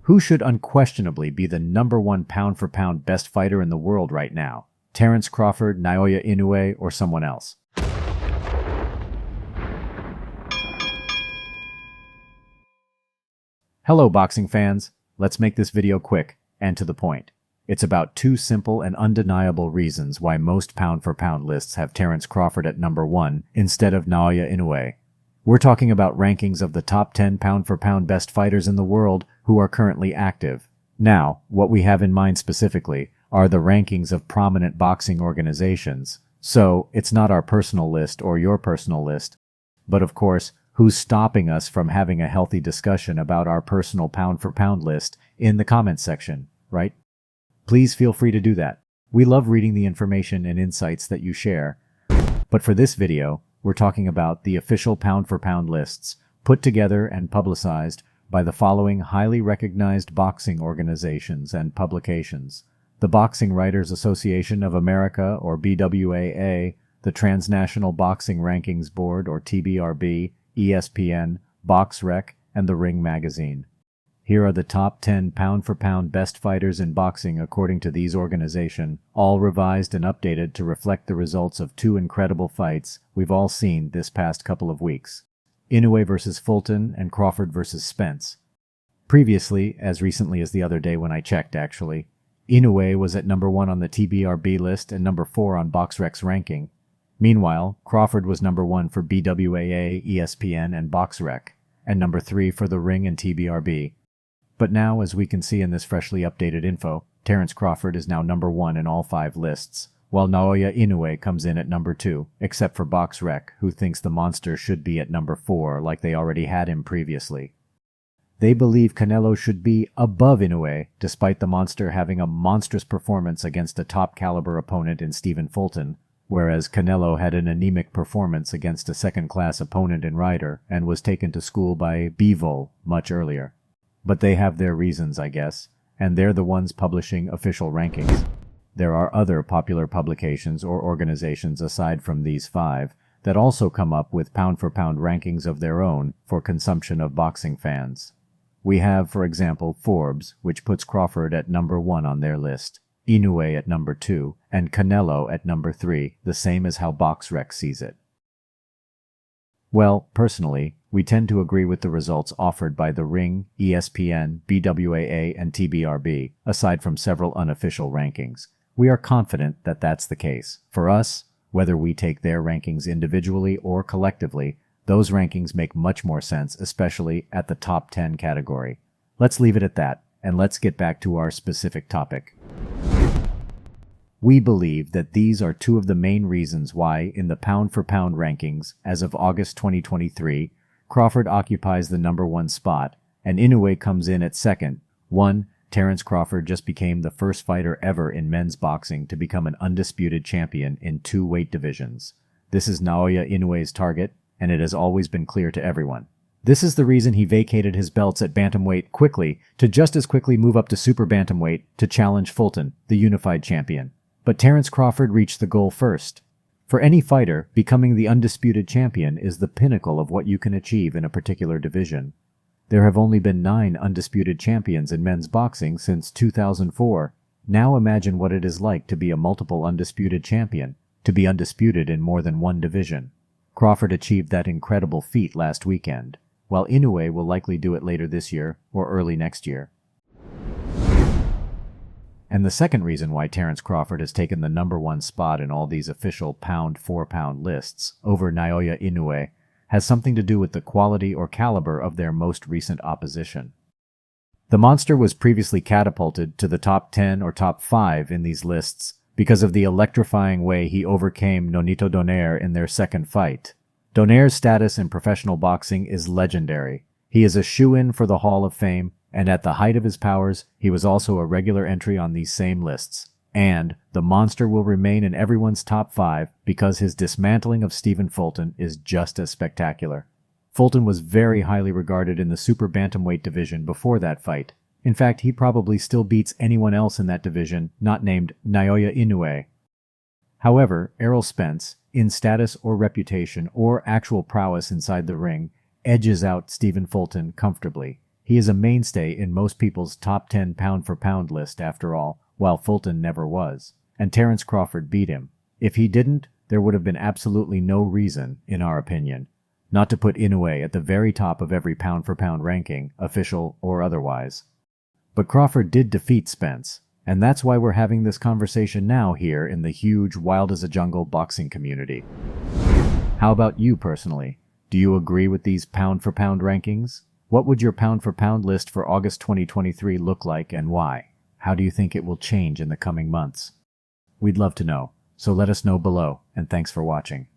Who should unquestionably be the #1 pound-for-pound best fighter in the world right now? Terence Crawford, Naoya Inoue, or someone else? Hello, boxing fans. Let's make this video quick and to the point. It's about two simple and undeniable reasons why most pound-for-pound lists have Terence Crawford at #1 instead of Naoya Inoue. We're talking about rankings of the top 10 pound-for-pound best fighters in the world who are currently active. Now, what we have in mind specifically are the rankings of prominent boxing organizations. So, it's not our personal list or your personal list. But of course, who's stopping us from having a healthy discussion about our personal pound-for-pound list in the comments section, right? Please feel free to do that. We love reading the information and insights that you share. But for this video, we're talking about the official pound-for-pound lists put together and publicized by the following highly recognized boxing organizations and publications: the Boxing Writers Association of America, or BWAA, the Transnational Boxing Rankings Board, or TBRB, ESPN, BoxRec, and The Ring magazine. Here are the top 10 pound-for-pound best fighters in boxing according to these organizations, all revised and updated to reflect the results of two incredible fights we've all seen this past couple of weeks: Inoue vs. Fulton and Crawford vs. Spence. Previously, as recently as the other day when I checked actually, Inoue was at #1 on the TBRB list and #4 on BoxRec's ranking. Meanwhile, Crawford was #1 for BWAA, ESPN, and BoxRec, and #3 for The Ring and TBRB. But now, as we can see in this freshly updated info, Terence Crawford is now #1 in all 5 lists, while Naoya Inoue comes in at #2, except for BoxRec, who thinks the monster should be at #4 like they already had him previously. They believe Canelo should be above Inoue, despite the monster having a monstrous performance against a top-caliber opponent in Stephen Fulton, whereas Canelo had an anemic performance against a second-class opponent in Ryder and was taken to school by Bivol much earlier. But they have their reasons, I guess, and they're the ones publishing official rankings. There are other popular publications or organizations aside from these 5 that also come up with pound-for-pound rankings of their own for consumption of boxing fans. We have, for example, Forbes, which puts Crawford at #1 on their list, Inoue at #2, and Canelo at #3, the same as how BoxRec sees it. Well, personally, we tend to agree with the results offered by The Ring, ESPN, BWAA, and TBRB, aside from several unofficial rankings. We are confident that that's the case. For us, whether we take their rankings individually or collectively, those rankings make much more sense, especially at the top 10 category. Let's leave it at that, and let's get back to our specific topic. We believe that these are two of the main reasons why, in the pound-for-pound rankings, as of August 2023, Crawford occupies the #1 spot, and Inoue comes in at second. 1. Terence Crawford just became the first fighter ever in men's boxing to become an undisputed champion in 2 weight divisions. This is Naoya Inoue's target, and it has always been clear to everyone. This is the reason he vacated his belts at bantamweight quickly to just as quickly move up to super bantamweight to challenge Fulton, the unified champion. But Terence Crawford reached the goal first. For any fighter, becoming the undisputed champion is the pinnacle of what you can achieve in a particular division. There have only been 9 undisputed champions in men's boxing since 2004. Now imagine what it is like to be a multiple undisputed champion, to be undisputed in more than one division. Crawford achieved that incredible feat last weekend, while Inoue will likely do it later this year or early next year. And the second reason why Terence Crawford has taken the #1 spot in all these official pound-for-pound lists over Naoya Inoue has something to do with the quality or caliber of their most recent opposition. The monster was previously catapulted to the top 10 or top 5 in these lists because of the electrifying way he overcame Nonito Donaire in their second fight. Donaire's status in professional boxing is legendary. He is a shoo-in for the Hall of Fame, and at the height of his powers, he was also a regular entry on these same lists. And the monster will remain in everyone's top 5 because his dismantling of Stephen Fulton is just as spectacular. Fulton was very highly regarded in the super bantamweight division before that fight. In fact, he probably still beats anyone else in that division not named Naoya Inoue. However, Errol Spence, in status or reputation or actual prowess inside the ring, edges out Stephen Fulton comfortably. He is a mainstay in most people's top 10 pound-for-pound list after all, while Fulton never was. And Terence Crawford beat him. If he didn't, there would have been absolutely no reason, in our opinion, not to put Inoue at the very top of every pound-for-pound ranking, official or otherwise. But Crawford did defeat Spence, and that's why we're having this conversation now here in the huge wild-as-a-jungle boxing community. How about you personally? Do you agree with these pound-for-pound rankings? What would your pound-for-pound list for August 2023 look like and why? How do you think it will change in the coming months? We'd love to know, so let us know below, and thanks for watching.